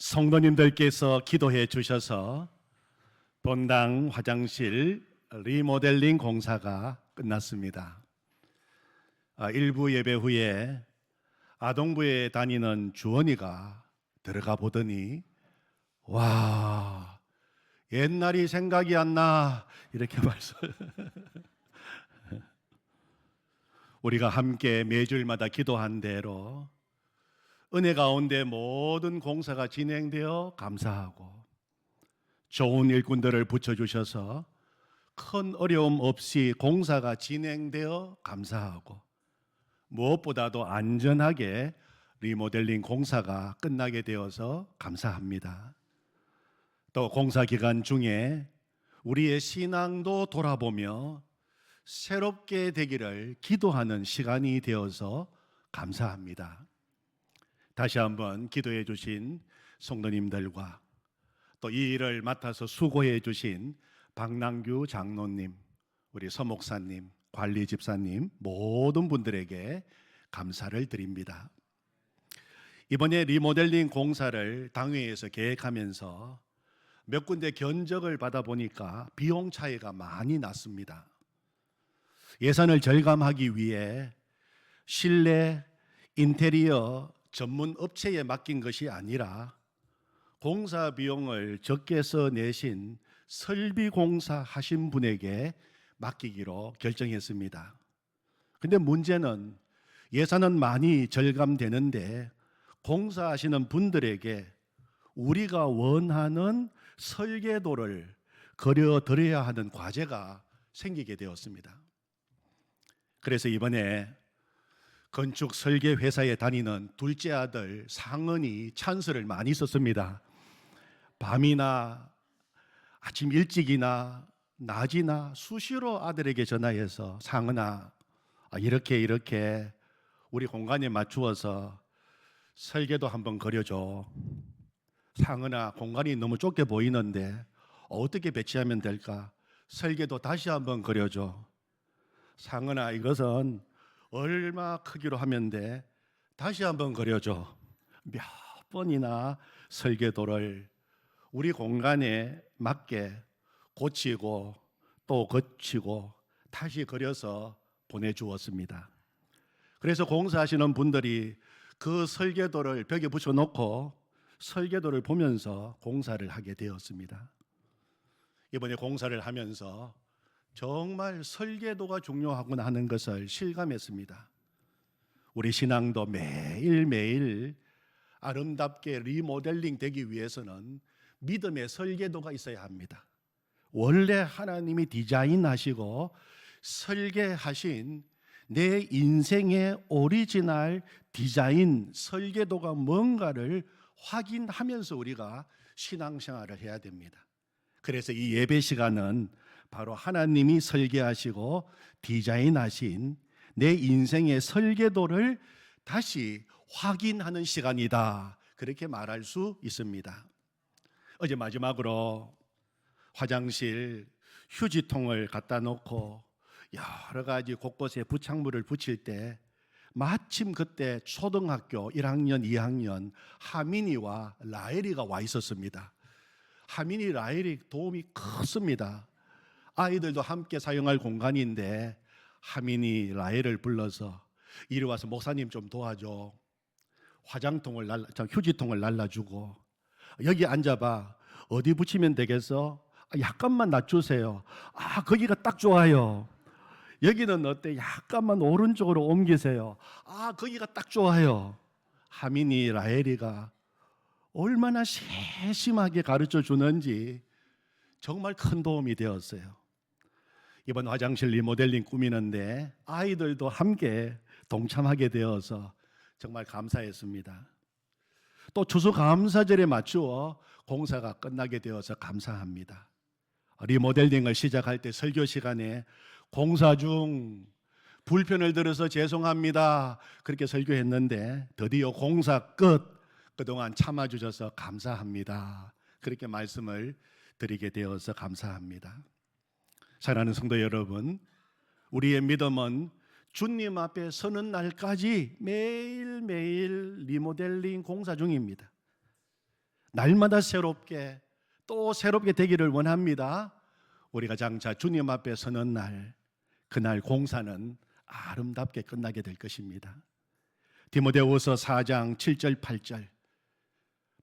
성도님들께서 기도해 주셔서 본당 화장실 리모델링 공사가 끝났습니다. 일부 예배 후에 아동부에 다니는 주원이가 들어가 보더니 와, 옛날이 생각이 안 나 이렇게 말씀. 우리가 함께 매주일마다 기도한 대로 은혜 가운데 모든 공사가 진행되어 감사하고 좋은 일꾼들을 붙여주셔서 큰 어려움 없이 공사가 진행되어 감사하고 무엇보다도 안전하게 리모델링 공사가 끝나게 되어서 감사합니다. 또 공사 기간 중에 우리의 신앙도 돌아보며 새롭게 되기를 기도하는 시간이 되어서 감사합니다. 다시 한번 기도해 주신 성도님들과 또 이 일을 맡아서 수고해 주신 박남규 장로님, 우리 서목사님, 관리 집사님 모든 분들에게 감사를 드립니다. 이번에 리모델링 공사를 당회에서 계획하면서 몇 군데 견적을 받아보니까 비용 차이가 많이 났습니다. 예산을 절감하기 위해 실내 인테리어 전문 업체에 맡긴 것이 아니라 공사 비용을 적게 써내신 설비공사 하신 분에게 맡기기로 결정했습니다. 근데 문제는 예산은 많이 절감되는데 공사하시는 분들에게 우리가 원하는 설계도를 그려드려야 하는 과제가 생기게 되었습니다. 그래서 이번에 건축 설계 회사에 다니는 둘째 아들 상은이 찬스를 많이 썼습니다. 밤이나 아침 일찍이나 낮이나 수시로 아들에게 전화해서 상은아, 이렇게 우리 공간에 맞추어서 설계도 한번 그려줘. 상은아, 공간이 너무 좁게 보이는데 어떻게 배치하면 될까? 설계도 다시 한번 그려줘. 상은아, 이것은 얼마 크기로 하면 돼? 다시 한번 그려줘. 몇 번이나 설계도를 우리 공간에 맞게 고치고 또 고치고 다시 그려서 보내주었습니다. 그래서 공사하시는 분들이 그 설계도를 벽에 붙여놓고 설계도를 보면서 공사를 하게 되었습니다. 이번에 공사를 하면서 정말 설계도가 중요하구나 하는 것을 실감했습니다. 우리 신앙도 매일매일 아름답게 리모델링 되기 위해서는 믿음의 설계도가 있어야 합니다. 원래 하나님이 디자인하시고 설계하신 내 인생의 오리지널 디자인 설계도가 뭔가를 확인하면서 우리가 신앙생활을 해야 됩니다. 그래서 이 예배 시간은 바로 하나님이 설계하시고 디자인하신 내 인생의 설계도를 다시 확인하는 시간이다, 그렇게 말할 수 있습니다. 어제 마지막으로 화장실 휴지통을 갖다 놓고 여러 가지 곳곳에 부착물을 붙일 때 마침 그때 초등학교 1학년, 2학년 하민이와 라엘이가 와 있었습니다. 하민이, 라엘이 도움이 컸습니다. 아이들도 함께 사용할 공간인데 하민이 라엘을 불러서 이리 와서 목사님 좀 도와줘. 휴지통을 날라주고 여기 앉아봐. 어디 붙이면 되겠어? 약간만 낮추세요. 거기가 딱 좋아요. 여기는 어때? 약간만 오른쪽으로 옮기세요. 거기가 딱 좋아요. 하민이, 라엘이가 얼마나 세심하게 가르쳐 주는지 정말 큰 도움이 되었어요. 이번 화장실 리모델링 꾸미는데 아이들도 함께 동참하게 되어서 정말 감사했습니다. 또 추수감사절에 맞추어 공사가 끝나게 되어서 감사합니다. 리모델링을 시작할 때 설교 시간에 공사 중 불편을 들어서 죄송합니다, 그렇게 설교했는데 드디어 공사 끝. 그동안 참아주셔서 감사합니다, 그렇게 말씀을 드리게 되어서 감사합니다. 사랑하는 성도 여러분, 우리의 믿음은 주님 앞에 서는 날까지 매일매일 리모델링 공사 중입니다. 날마다 새롭게 또 새롭게 되기를 원합니다. 우리가 장차 주님 앞에 서는 날, 그날 공사는 아름답게 끝나게 될 것입니다. 디모데후서 4장 7절 8절,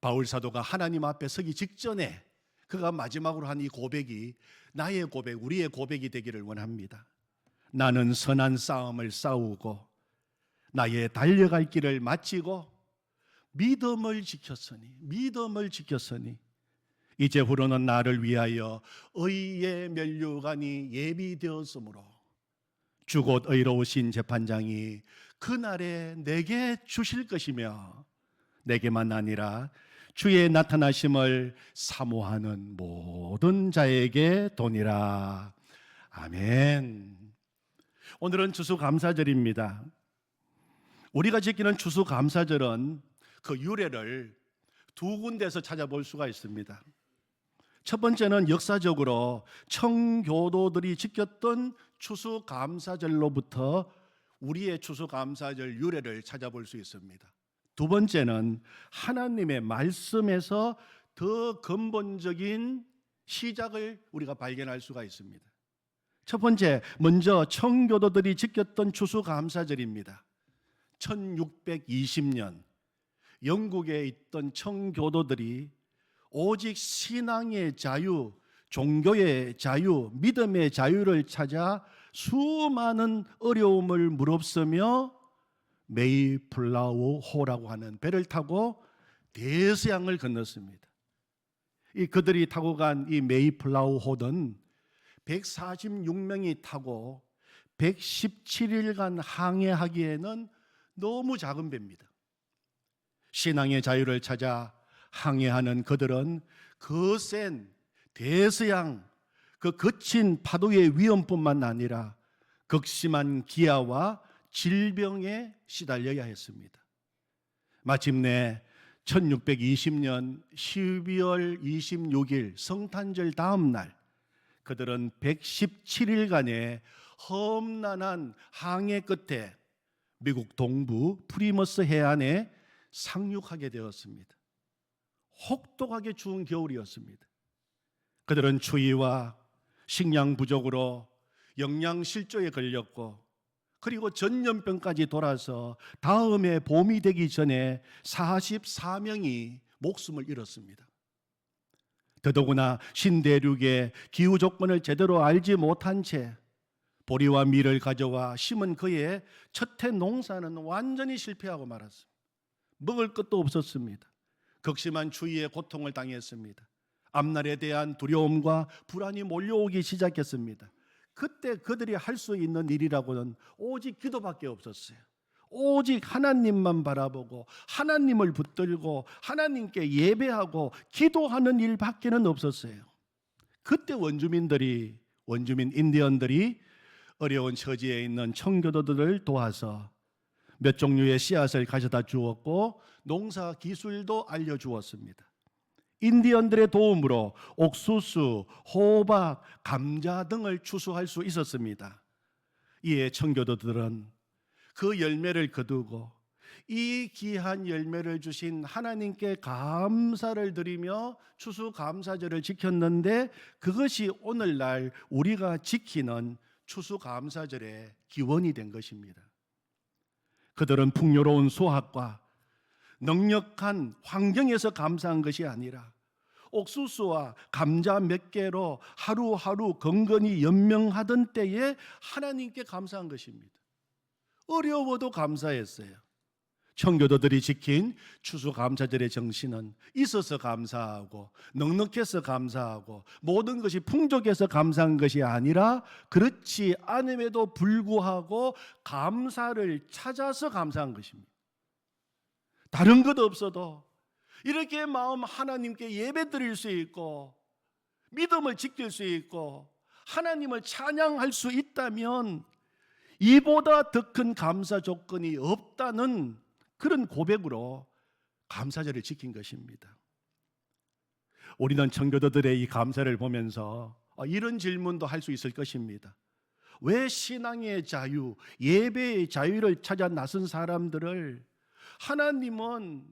바울 사도가 하나님 앞에 서기 직전에 그가 마지막으로 한 이 고백이 나의 고백, 우리의 고백이 되기를 원합니다. 나는 선한 싸움을 싸우고 나의 달려갈 길을 마치고 믿음을 지켰으니 이제후로는 나를 위하여 의의 면류관이 예비되었으므로 주 곧 의로우신 재판장이 그날에 내게 주실 것이며 내게만 아니라 주의 나타나심을 사모하는 모든 자에게 도니라. 아멘. 오늘은 추수감사절입니다. 우리가 지키는 추수감사절은 그 유래를 두 군데에서 찾아볼 수가 있습니다. 첫 번째는 역사적으로 청교도들이 지켰던 추수감사절로부터 우리의 추수감사절 유래를 찾아볼 수 있습니다. 두 번째는 하나님의 말씀에서 더 근본적인 시작을 우리가 발견할 수가 있습니다. 첫 번째, 먼저 청교도들이 지켰던 추수감사절입니다. 1620년 영국에 있던 청교도들이 오직 신앙의 자유, 종교의 자유, 믿음의 자유를 찾아 수많은 어려움을 무릅쓰며 메이플라워 호라고 하는 배를 타고 대서양을 건넜습니다. 그들이 타고 간 이 메이플라워 호는 146명이 타고 117일간 항해하기에는 너무 작은 배입니다. 신앙의 자유를 찾아 항해하는 그들은 거센 대서양, 그 거친 파도의 위험뿐만 아니라 극심한 기아와 질병에 시달려야 했습니다. 마침내 1620년 12월 26일 성탄절 다음 날 그들은 117일간의 험난한 항해 끝에 미국 동부 프리머스 해안에 상륙하게 되었습니다. 혹독하게 추운 겨울이었습니다. 그들은 추위와 식량 부족으로 영양실조에 걸렸고 그리고 전염병까지 돌아서 다음해 봄이 되기 전에 44명이 목숨을 잃었습니다. 더더구나 신대륙의 기후 조건을 제대로 알지 못한 채 보리와 밀을 가져와 심은 그의 첫해 농사는 완전히 실패하고 말았습니다. 먹을 것도 없었습니다. 극심한 추위에 고통을 당했습니다. 앞날에 대한 두려움과 불안이 몰려오기 시작했습니다. 그때 그들이 할 수 있는 일이라고는 오직 기도밖에 없었어요. 오직 하나님만 바라보고 하나님을 붙들고 하나님께 예배하고 기도하는 일밖에는 없었어요. 그때 원주민 인디언들이 어려운 처지에 있는 청교도들을 도와서 몇 종류의 씨앗을 가져다 주었고 농사 기술도 알려주었습니다. 인디언들의 도움으로 옥수수, 호박, 감자 등을 추수할 수 있었습니다. 이에 청교도들은 그 열매를 거두고 이 귀한 열매를 주신 하나님께 감사를 드리며 추수감사절을 지켰는데 그것이 오늘날 우리가 지키는 추수감사절의 기원이 된 것입니다. 그들은 풍요로운 수확과 넉넉한 환경에서 감사한 것이 아니라 옥수수와 감자 몇 개로 하루하루 건건히 연명하던 때에 하나님께 감사한 것입니다. 어려워도 감사했어요. 청교도들이 지킨 추수감사절의 정신은 있어서 감사하고 넉넉해서 감사하고 모든 것이 풍족해서 감사한 것이 아니라 그렇지 않음에도 불구하고 감사를 찾아서 감사한 것입니다. 다른 것 없어도 이렇게 마음 하나님께 예배 드릴 수 있고 믿음을 지킬 수 있고 하나님을 찬양할 수 있다면 이보다 더 큰 감사 조건이 없다는 그런 고백으로 감사절을 지킨 것입니다. 우리는 청교도들의 이 감사를 보면서 이런 질문도 할 수 있을 것입니다. 왜 신앙의 자유, 예배의 자유를 찾아 나선 사람들을 하나님은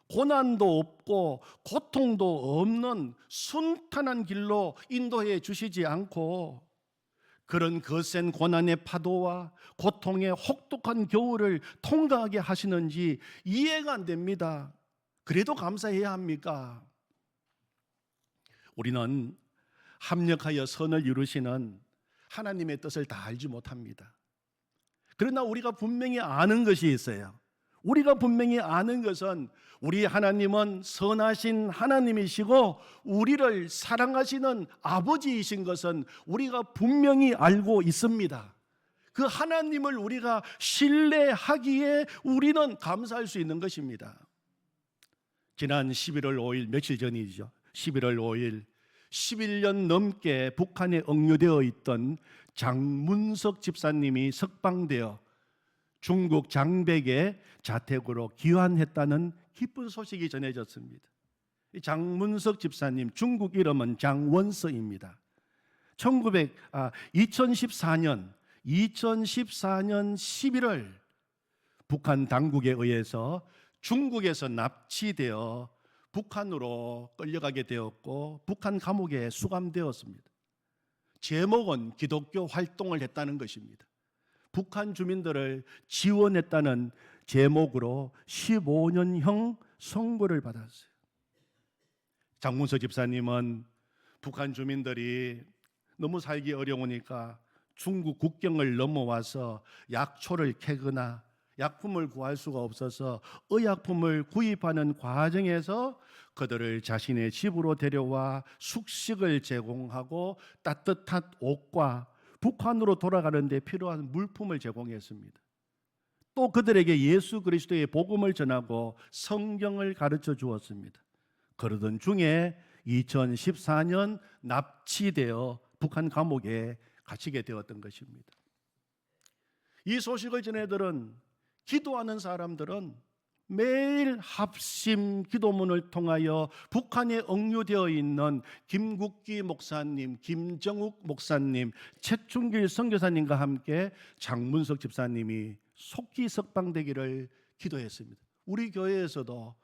고난도 없고 고통도 없는 순탄한 길로 인도해 주시지 않고 그런 거센 고난의 파도와 고통의 혹독한 겨울을 통과하게 하시는지 이해가 안 됩니다. 그래도 감사해야 합니까? 우리는 합력하여 선을 이루시는 하나님의 뜻을 다 알지 못합니다. 그러나 우리가 분명히 아는 것이 있어요. 우리가 분명히 아는 것은 우리 하나님은 선하신 하나님이시고 우리를 사랑하시는 아버지이신 것은 우리가 분명히 알고 있습니다. 그 하나님을 우리가 신뢰하기에 우리는 감사할 수 있는 것입니다. 지난 11월 5일 며칠 전이죠. 11월 5일 11년 넘게 북한에 억류되어 있던 장문석 집사님이 석방되어 중국 장백의 자택으로 귀환했다는 기쁜 소식이 전해졌습니다. 장문석 집사님 중국 이름은 장원서입니다. 2014년 11월 북한 당국에 의해서 중국에서 납치되어 북한으로 끌려가게 되었고 북한 감옥에 수감되었습니다. 제목은 기독교 활동을 했다는 것입니다. 북한 주민들을 지원했다는 제목으로 15년형 선고를 받았어요. 장문석 집사님은 북한 주민들이 너무 살기 어려우니까 중국 국경을 넘어와서 약초를 캐거나 약품을 구할 수가 없어서 의약품을 구입하는 과정에서 그들을 자신의 집으로 데려와 숙식을 제공하고 따뜻한 옷과 북한으로 돌아가는 데 필요한 물품을 제공했습니다. 또 그들에게 예수 그리스도의 복음을 전하고 성경을 가르쳐 주었습니다. 그러던 중에 2014년 납치되어 북한 감옥에 갇히게 되었던 것입니다. 이 소식을 전해들은 기도하는 사람들은 매일 합심 기도문을 통하여 북한에 억류되어 있는 김국기 목사님, 김정욱 목사님, 최충길 선교사님과 함께 장문석 집사님이 속히 석방되기를 기도했습니다. 우리 교회에서도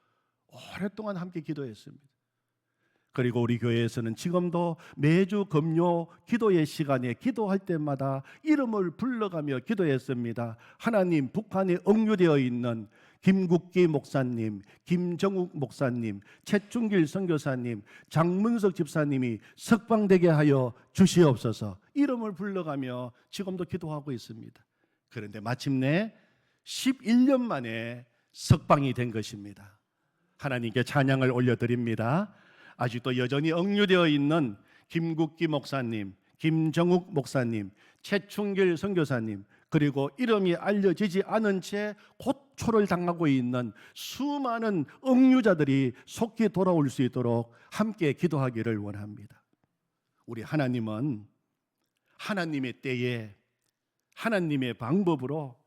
오랫동안 함께 기도했습니다. 그리고 우리 교회에서는 지금도 매주 금요 기도의 시간에 기도할 때마다 이름을 불러가며 기도했습니다. 하나님, 북한에 억류되어 있는 김국기 목사님, 김정욱 목사님, 최충길 선교사님, 장문석 집사님이 석방되게 하여 주시옵소서. 이름을 불러가며 지금도 기도하고 있습니다. 그런데 마침내 11년 만에 석방이 된 것입니다. 하나님께 찬양을 올려드립니다. 아직도 여전히 억류되어 있는 김국기 목사님, 김정욱 목사님, 최충길 선교사님, 그리고 이름이 알려지지 않은 채 고초를 당하고 있는 수많은 억류자들이 속히 돌아올 수 있도록 함께 기도하기를 원합니다. 우리 하나님은 하나님의 때에 하나님의 방법으로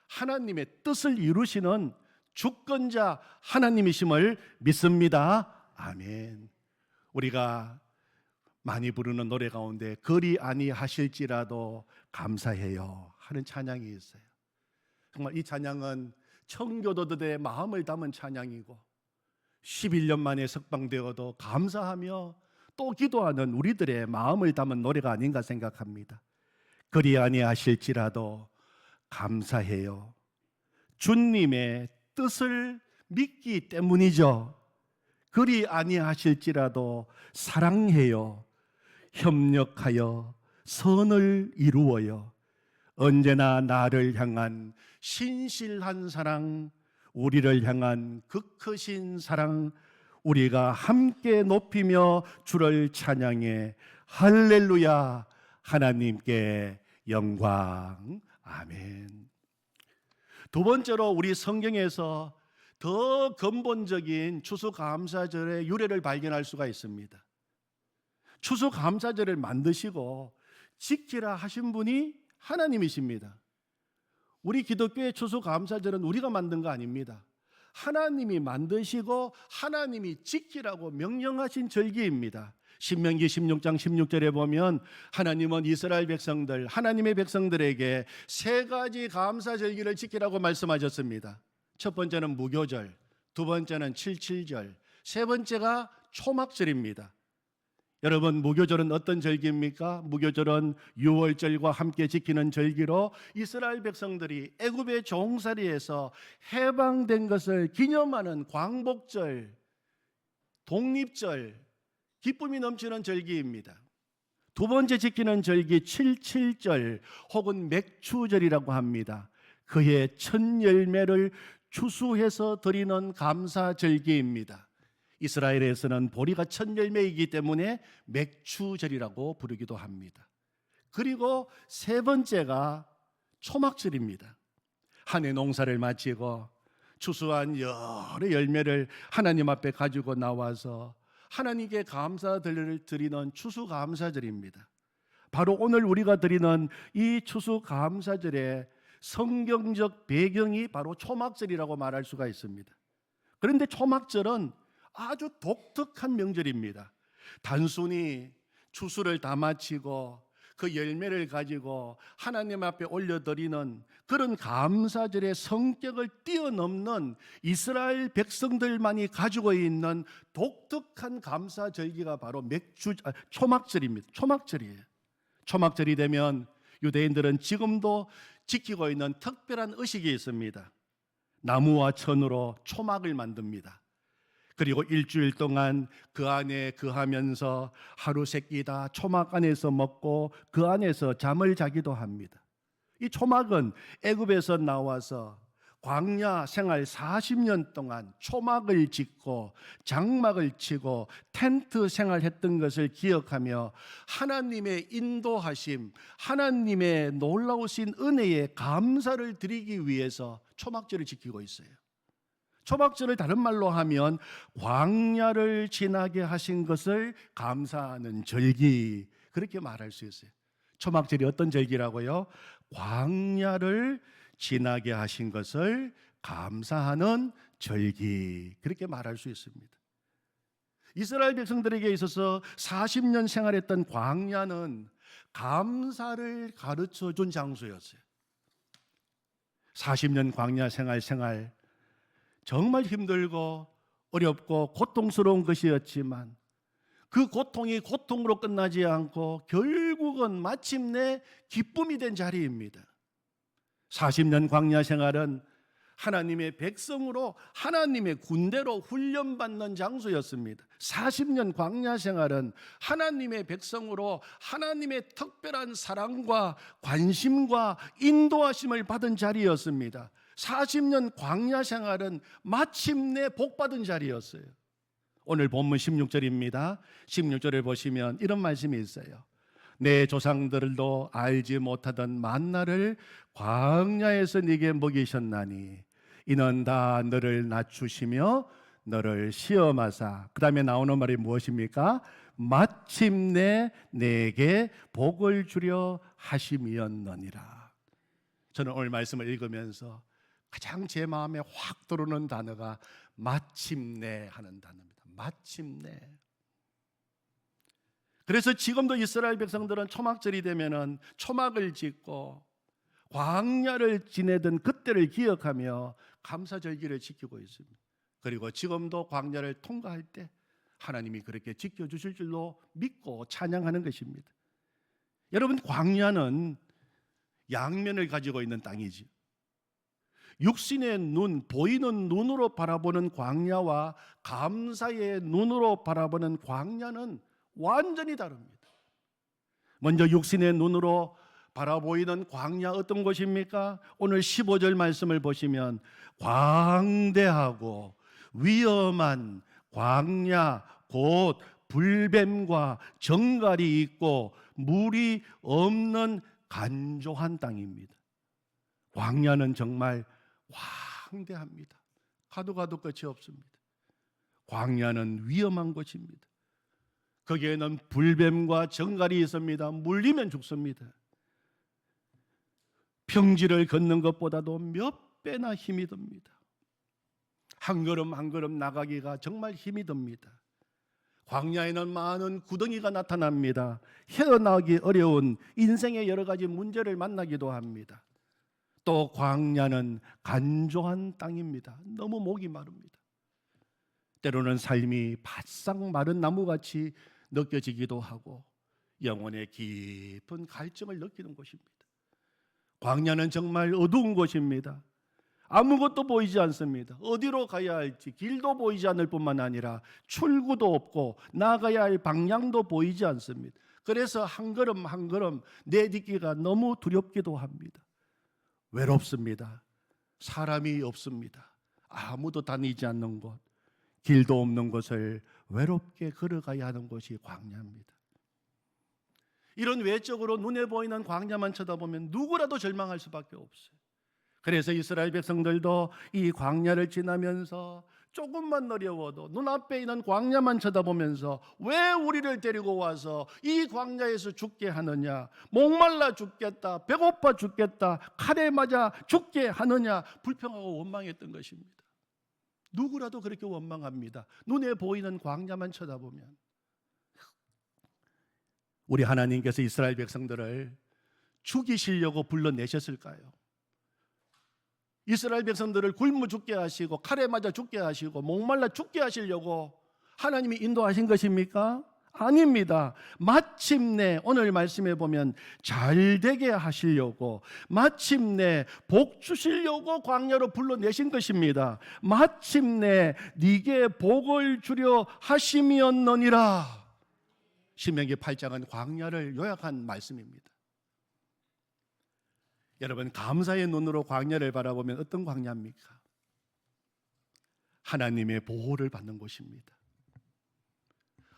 하나님의 뜻을 이루시는 주권자 하나님이심을 믿습니다. 아멘. 우리가 많이 부르는 노래 가운데 그리 아니하실지라도 감사해요 하는 찬양이 있어요. 정말 이 찬양은 청교도들의 마음을 담은 찬양이고 11년 만에 석방되어도 감사하며 또 기도하는 우리들의 마음을 담은 노래가 아닌가 생각합니다. 그리 아니하실지라도 감사해요. 주님의 뜻을 믿기 때문이죠. 그리 아니하실지라도 사랑해요. 협력하여 선을 이루어요. 언제나 나를 향한 신실한 사랑, 우리를 향한 그 크신 사랑, 우리가 함께 높이며 주를 찬양해 할렐루야. 하나님께 영광. 아멘. 두 번째로 우리 성경에서 더 근본적인 추수감사절의 유래를 발견할 수가 있습니다. 추수감사절을 만드시고 지키라 하신 분이 하나님이십니다. 우리 기독교의 추수감사절은 우리가 만든 거 아닙니다. 하나님이 만드시고 하나님이 지키라고 명령하신 절기입니다. 신명기 16장 16절에 보면 하나님은 이스라엘 백성들, 하나님의 백성들에게 세 가지 감사절기를 지키라고 말씀하셨습니다. 첫 번째는 무교절, 두 번째는 칠칠절, 세 번째가 초막절입니다. 여러분, 무교절은 어떤 절기입니까? 무교절은 유월절과 함께 지키는 절기로 이스라엘 백성들이 애굽의 종살이에서 해방된 것을 기념하는 광복절, 독립절, 기쁨이 넘치는 절기입니다. 두 번째 지키는 절기 칠칠절 혹은 맥추절이라고 합니다. 그의 첫 열매를 추수해서 드리는 감사절기입니다. 이스라엘에서는 보리가 첫 열매이기 때문에 맥추절이라고 부르기도 합니다. 그리고 세 번째가 초막절입니다. 한 해 농사를 마치고 추수한 여러 열매를 하나님 앞에 가지고 나와서 하나님께 감사를 드리는 추수감사절입니다. 바로 오늘 우리가 드리는 이 추수감사절의 성경적 배경이 바로 초막절이라고 말할 수가 있습니다. 그런데 초막절은 아주 독특한 명절입니다. 단순히 추수를 다 마치고 그 열매를 가지고 하나님 앞에 올려드리는 그런 감사절의 성격을 뛰어넘는 이스라엘 백성들만이 가지고 있는 독특한 감사절기가 바로 초막절입니다. 초막절이에요. 초막절이 되면 유대인들은 지금도 지키고 있는 특별한 의식이 있습니다. 나무와 천으로 초막을 만듭니다. 그리고 일주일 동안 그 안에 거하면서 하루 세끼 다 초막 안에서 먹고 그 안에서 잠을 자기도 합니다. 이 초막은 애굽에서 나와서 광야 생활 40년 동안 초막을 짓고 장막을 치고 텐트 생활했던 것을 기억하며 하나님의 인도하심, 하나님의 놀라우신 은혜에 감사를 드리기 위해서 초막절을 지키고 있어요. 초막절을 다른 말로 하면 광야를 지나게 하신 것을 감사하는 절기, 그렇게 말할 수 있어요. 초막절이 어떤 절기라고요? 광야를 지나게 하신 것을 감사하는 절기, 그렇게 말할 수 있습니다. 이스라엘 백성들에게 있어서 40년 생활했던 광야는 감사를 가르쳐 준 장소였어요. 40년 광야 생활 정말 힘들고 어렵고 고통스러운 것이었지만 그 고통이 고통으로 끝나지 않고 결국은 마침내 기쁨이 된 자리입니다. 40년 광야 생활은 하나님의 백성으로 하나님의 군대로 훈련받는 장소였습니다. 40년 광야 생활은 하나님의 백성으로 하나님의 특별한 사랑과 관심과 인도하심을 받은 자리였습니다. 40년 광야 생활은 마침내 복받은 자리였어요. 오늘 본문 16절입니다. 16절을 보시면 이런 말씀이 있어요. 내 조상들도 알지 못하던 만나를 광야에서 네게 먹이셨나니 이는 다 너를 낮추시며 너를 시험하사, 그 다음에 나오는 말이 무엇입니까? 마침내 내게 복을 주려 하심이었느니라. 저는 오늘 말씀을 읽으면서 가장 제 마음에 확 들어오는 단어가 마침내 하는 단어입니다. 마침내. 그래서 지금도 이스라엘 백성들은 초막절이 되면은 초막을 짓고 광야를 지내던 그때를 기억하며 감사절기를 지키고 있습니다. 그리고 지금도 광야를 통과할 때 하나님이 그렇게 지켜주실 줄로 믿고 찬양하는 것입니다. 여러분, 광야는 양면을 가지고 있는 땅이지. 육신의 눈, 보이는 눈으로 바라보는 광야와 감사의 눈으로 바라보는 광야는 완전히 다릅니다. 먼저 육신의 눈으로 바라보이는 광야 어떤 곳입니까? 오늘 15절 말씀을 보시면 광대하고 위험한 광야, 곧 불뱀과 정갈이 있고 물이 없는 간조한 땅입니다. 광야는 정말 광대합니다. 가도 끝이 없습니다. 광야는 위험한 곳입니다. 거기에는 불뱀과 정갈이 있습니다. 물리면 죽습니다. 평지를 걷는 것보다도 몇 배나 힘이 듭니다. 한 걸음 한 걸음 나가기가 정말 힘이 듭니다. 광야에는 많은 구덩이가 나타납니다. 헤어나오기 어려운 인생의 여러 가지 문제를 만나기도 합니다. 또 광야는 간조한 땅입니다. 너무 목이 마릅니다. 때로는 삶이 바싹 마른 나무같이 느껴지기도 하고 영혼의 깊은 갈증을 느끼는 곳입니다. 광야는 정말 어두운 곳입니다. 아무것도 보이지 않습니다. 어디로 가야 할지 길도 보이지 않을 뿐만 아니라 출구도 없고 나가야 할 방향도 보이지 않습니다. 그래서 한 걸음 한 걸음 내딛기가 너무 두렵기도 합니다. 외롭습니다. 사람이 없습니다. 아무도 다니지 않는 곳, 길도 없는 곳을 외롭게 걸어가야 하는 곳이 광야입니다. 이런 외적으로 눈에 보이는 광야만 쳐다보면 누구라도 절망할 수밖에 없어요. 그래서 이스라엘 백성들도 이 광야를 지나면서 조금만 어려워도 눈앞에 있는 광야만 쳐다보면서 왜 우리를 데리고 와서 이 광야에서 죽게 하느냐, 목말라 죽겠다, 배고파 죽겠다, 칼에 맞아 죽게 하느냐 불평하고 원망했던 것입니다. 누구라도 그렇게 원망합니다. 눈에 보이는 광야만 쳐다보면. 우리 하나님께서 이스라엘 백성들을 죽이시려고 불러내셨을까요? 이스라엘 백성들을 굶어 죽게 하시고 칼에 맞아 죽게 하시고 목말라 죽게 하시려고 하나님이 인도하신 것입니까? 아닙니다. 마침내 오늘 말씀해 보면 잘 되게 하시려고, 마침내 복 주시려고 광야로 불러내신 것입니다. 마침내 네게 복을 주려 하심이었느니라. 신명기 8장은 광야를 요약한 말씀입니다. 여러분, 감사의 눈으로 광야를 바라보면 어떤 광야입니까? 하나님의 보호를 받는 곳입니다.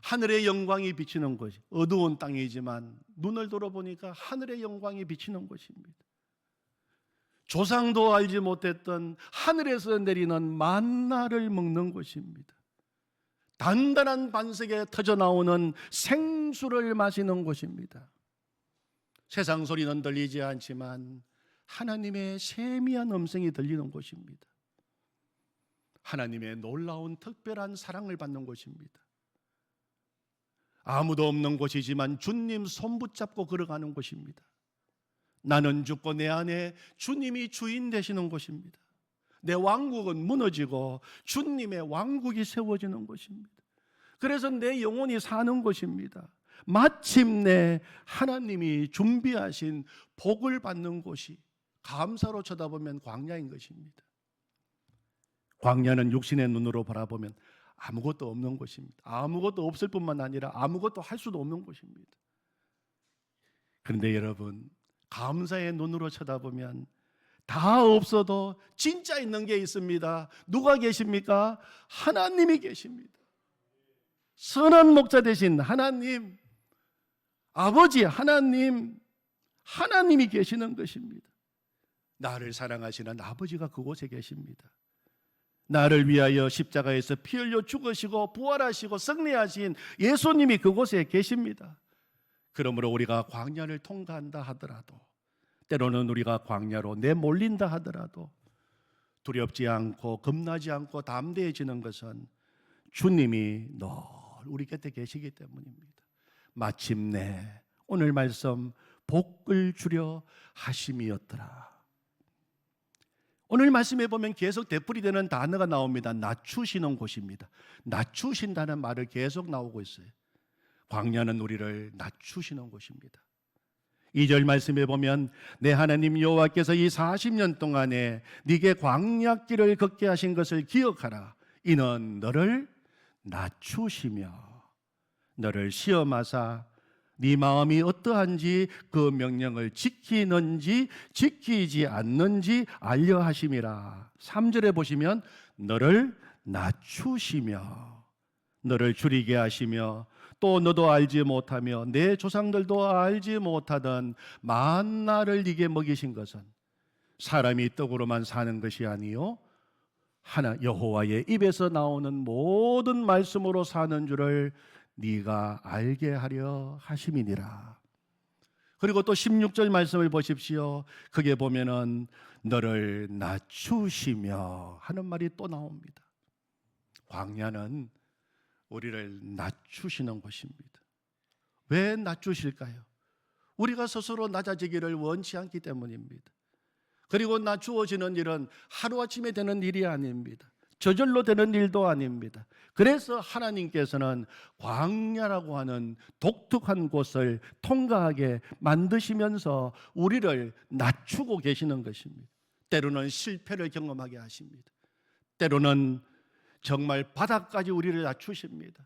하늘의 영광이 비치는 곳이, 어두운 땅이지만 눈을 돌아보니까 하늘의 영광이 비치는 곳입니다. 조상도 알지 못했던 하늘에서 내리는 만나를 먹는 곳입니다. 단단한 반석에 터져 나오는 생수를 마시는 곳입니다. 세상 소리는 들리지 않지만 하나님의 세미한 음성이 들리는 곳입니다. 하나님의 놀라운 특별한 사랑을 받는 곳입니다. 아무도 없는 곳이지만 주님 손 붙잡고 걸어가는 곳입니다. 나는 죽고 내 안에 주님이 주인 되시는 곳입니다. 내 왕국은 무너지고 주님의 왕국이 세워지는 곳입니다. 그래서 내 영혼이 사는 곳입니다. 마침내 하나님이 준비하신 복을 받는 곳이 감사로 쳐다보면 광야인 것입니다. 광야는 육신의 눈으로 바라보면 아무것도 없는 곳입니다. 아무것도 없을 뿐만 아니라 아무것도 할 수도 없는 곳입니다. 그런데 여러분, 감사의 눈으로 쳐다보면 다 없어도 진짜 있는 게 있습니다. 누가 계십니까? 하나님이 계십니다. 선한 목자 되신 하나님, 아버지 하나님, 하나님이 계시는 것입니다. 나를 사랑하시는 아버지가 그곳에 계십니다. 나를 위하여 십자가에서 피 흘려 죽으시고 부활하시고 승리하신 예수님이 그곳에 계십니다. 그러므로 우리가 광야를 통과한다 하더라도, 때로는 우리가 광야로 내몰린다 하더라도 두렵지 않고 겁나지 않고 담대해지는 것은 주님이 늘 우리 곁에 계시기 때문입니다. 마침내 오늘 말씀 복을 주려 하심이었더라. 오늘 말씀에 보면 계속 되풀이되는 단어가 나옵니다. 낮추시는 곳입니다. 낮추신다는 말을 계속 나오고 있어요. 광야는 우리를 낮추시는 곳입니다. 2절 말씀에 보면 내 하나님 여호와께서 이 40년 동안에 네게 광야길을 걷게 하신 것을 기억하라. 이는 너를 낮추시며 너를 시험하사 네 마음이 어떠한지 그 명령을 지키는지 지키지 않는지 알려 하심이라. 3절에 보시면 너를 낮추시며 너를 줄이게 하시며 또 너도 알지 못하며 내 조상들도 알지 못하던 만나를 네게 먹이신 것은 사람이 떡으로만 사는 것이 아니요 하나 여호와의 입에서 나오는 모든 말씀으로 사는 줄을 네가 알게 하려 하심이니라. 그리고 또 16절 말씀을 보십시오. 거기에 보면은 너를 낮추시며 하는 말이 또 나옵니다. 광야는 우리를 낮추시는 곳입니다. 왜 낮추실까요? 우리가 스스로 낮아지기를 원치 않기 때문입니다. 그리고 낮추어지는 일은 하루아침에 되는 일이 아닙니다. 저절로 되는 일도 아닙니다. 그래서 하나님께서는 광야라고 하는 독특한 곳을 통과하게 만드시면서 우리를 낮추고 계시는 것입니다. 때로는 실패를 경험하게 하십니다. 때로는 정말 바닥까지 우리를 낮추십니다.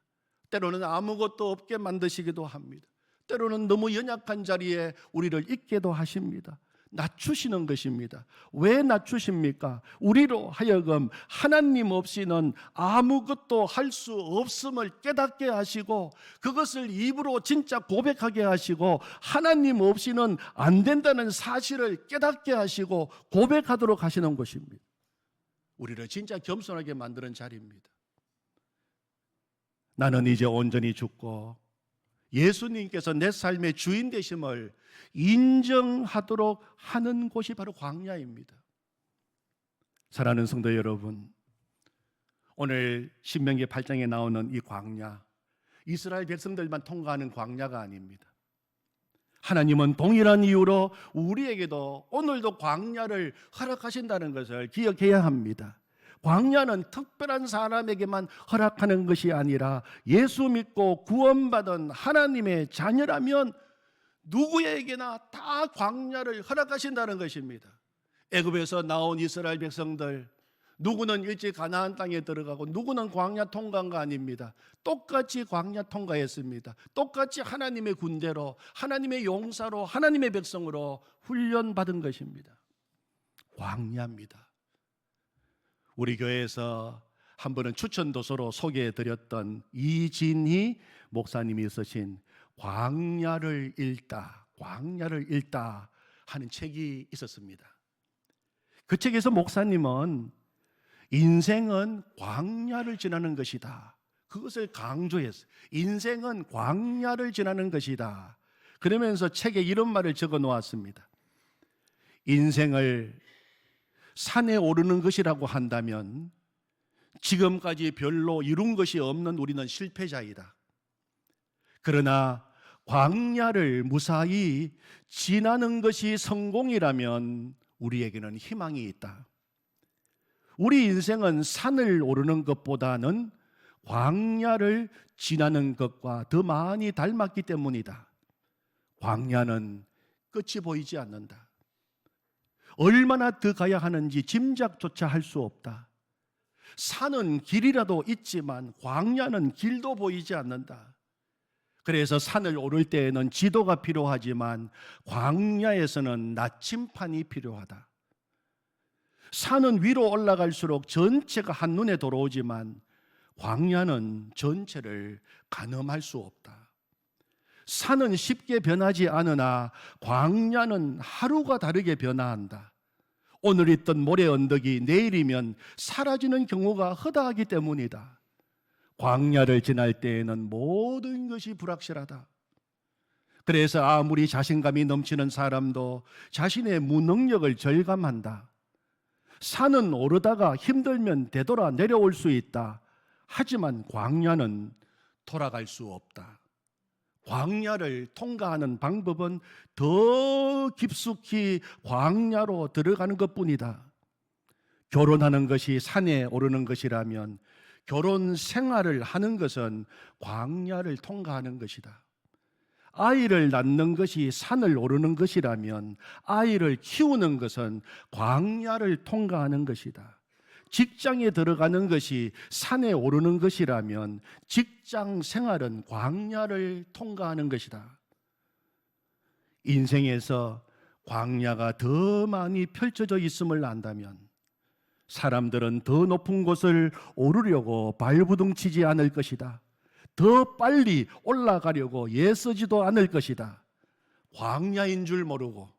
때로는 아무것도 없게 만드시기도 합니다. 때로는 너무 연약한 자리에 우리를 있게도 하십니다. 낮추시는 것입니다. 왜 낮추십니까? 우리로 하여금 하나님 없이는 아무것도 할 수 없음을 깨닫게 하시고, 그것을 입으로 진짜 고백하게 하시고, 하나님 없이는 안 된다는 사실을 깨닫게 하시고 고백하도록 하시는 것입니다. 우리를 진짜 겸손하게 만드는 자리입니다. 나는 이제 온전히 죽고 예수님께서 내 삶의 주인 되심을 인정하도록 하는 곳이 바로 광야입니다. 사랑하는 성도 여러분, 오늘 신명기 8장에 나오는 이 광야, 이스라엘 백성들만 통과하는 광야가 아닙니다. 하나님은 동일한 이유로 우리에게도 오늘도 광야를 허락하신다는 것을 기억해야 합니다. 광야는 특별한 사람에게만 허락하는 것이 아니라 예수 믿고 구원받은 하나님의 자녀라면 누구에게나 다 광야를 허락하신다는 것입니다. 애굽에서 나온 이스라엘 백성들, 누구는 일찍 가나안 땅에 들어가고 누구는 광야 통과한 거 아닙니다. 똑같이 광야 통과했습니다. 똑같이 하나님의 군대로, 하나님의 용사로, 하나님의 백성으로 훈련받은 것입니다. 광야입니다. 우리 교회에서 한 번은 추천도서로 소개해드렸던 이진희 목사님이 쓰신 광야를 읽다 하는 책이 있었습니다. 그 책에서 목사님은 인생은 광야를 지나는 것이다, 그것을 강조했어요. 인생은 광야를 지나는 것이다. 그러면서 책에 이런 말을 적어 놓았습니다. 인생을 산에 오르는 것이라고 한다면 지금까지 별로 이룬 것이 없는 우리는 실패자이다. 그러나 광야를 무사히 지나는 것이 성공이라면 우리에게는 희망이 있다. 우리 인생은 산을 오르는 것보다는 광야를 지나는 것과 더 많이 닮았기 때문이다. 광야는 끝이 보이지 않는다. 얼마나 더 가야 하는지 짐작조차 할 수 없다. 산은 길이라도 있지만 광야는 길도 보이지 않는다. 그래서 산을 오를 때에는 지도가 필요하지만 광야에서는 나침판이 필요하다. 산은 위로 올라갈수록 전체가 한눈에 들어오지만 광야는 전체를 가늠할 수 없다. 산은 쉽게 변하지 않으나 광야는 하루가 다르게 변화한다. 오늘 있던 모래 언덕이 내일이면 사라지는 경우가 허다하기 때문이다. 광야를 지날 때에는 모든 것이 불확실하다. 그래서 아무리 자신감이 넘치는 사람도 자신의 무능력을 절감한다. 산은 오르다가 힘들면 되돌아 내려올 수 있다. 하지만 광야는 돌아갈 수 없다. 광야를 통과하는 방법은 더 깊숙이 광야로 들어가는 것뿐이다. 결혼하는 것이 산에 오르는 것이라면 결혼 생활을 하는 것은 광야를 통과하는 것이다. 아이를 낳는 것이 산을 오르는 것이라면 아이를 키우는 것은 광야를 통과하는 것이다. 직장에 들어가는 것이 산에 오르는 것이라면 직장 생활은 광야를 통과하는 것이다. 인생에서 광야가 더 많이 펼쳐져 있음을 안다면 사람들은 더 높은 곳을 오르려고 발부둥치지 않을 것이다. 더 빨리 올라가려고 애쓰지도 않을 것이다. 광야인 줄 모르고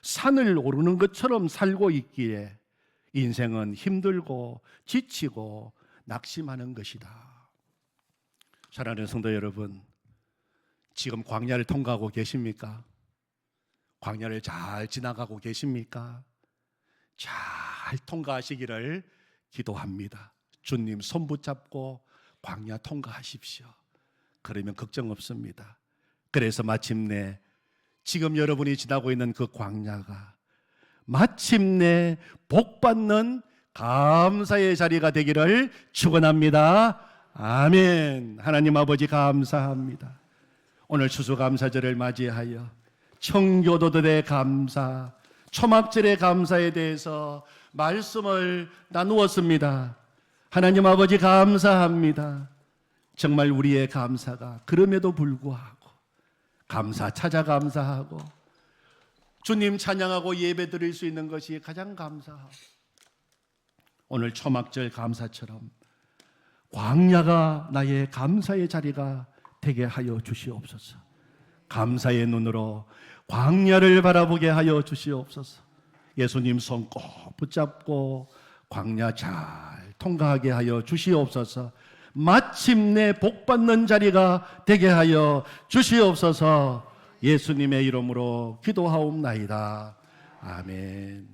산을 오르는 것처럼 살고 있기에 인생은 힘들고 지치고 낙심하는 것이다. 사랑하는 성도 여러분, 지금 광야를 통과하고 계십니까? 광야를 잘 지나가고 계십니까? 잘 통과하시기를 기도합니다. 주님 손 붙잡고 광야 통과하십시오. 그러면 걱정 없습니다. 그래서 마침내 지금 여러분이 지나고 있는 그 광야가 마침내 복받는 감사의 자리가 되기를 축원합니다. 아멘. 하나님 아버지 감사합니다. 오늘 추수감사절을 맞이하여 청교도들의 감사, 초막절의 감사에 대해서 말씀을 나누었습니다. 하나님 아버지 감사합니다. 정말 우리의 감사가 그럼에도 불구하고 감사 찾아 감사하고 주님 찬양하고 예배 드릴 수 있는 것이 가장 감사하고, 오늘 초막절 감사처럼 광야가 나의 감사의 자리가 되게 하여 주시옵소서. 감사의 눈으로 광야를 바라보게 하여 주시옵소서. 예수님 손 꼭 붙잡고 광야 잘 통과하게 하여 주시옵소서. 마침내 복받는 자리가 되게 하여 주시옵소서. 예수님의 이름으로 기도하옵나이다. 아멘.